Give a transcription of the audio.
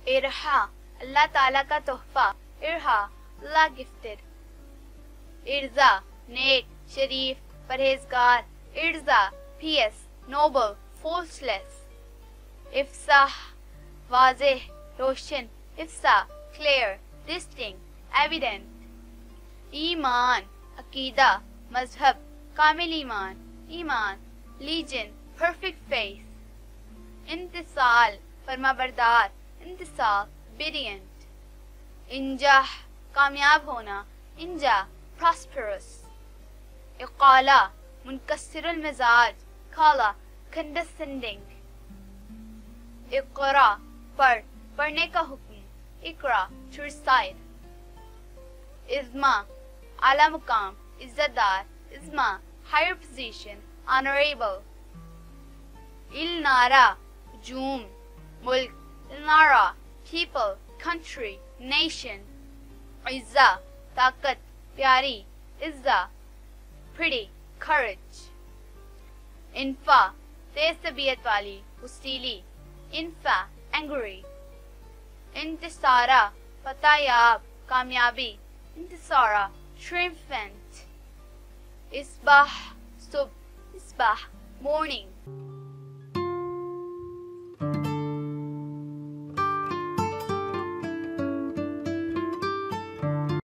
ارحا اللہ تعالیٰ کا تحفہ، ارحا اللہ gifted. ارزا نیک، شریف، پرہیزگار، ارزا پیس، noble، faultless. افصاح واضح، روشن، افصاح clear، distinct، evident. ایمان عقیدہ، مذہب، کامل ایمان، ایمان legion، perfect faith. انتصال فرما بردار، انتصال obedient. انجاح کامیاب ہونا، انجاح prosperous. اقالا منکسر المزاج، کالا condescending. اقرا پڑھ، پڑھنے کا حکم، اقرا to recite. ازما اعلیٰ مقام، عزت دار، ازما higher position، honorable. النارا ہجوم، ملک، النارا people، country، nation. عزا طاقت، پیاری، عزا pretty، courage. انفا تیز طبیعت والی، غصیلی، انفا angry. انتصارا فتح یاب، کامیابی، انتصارا triumphant. اصباح صبح، اصباح morning.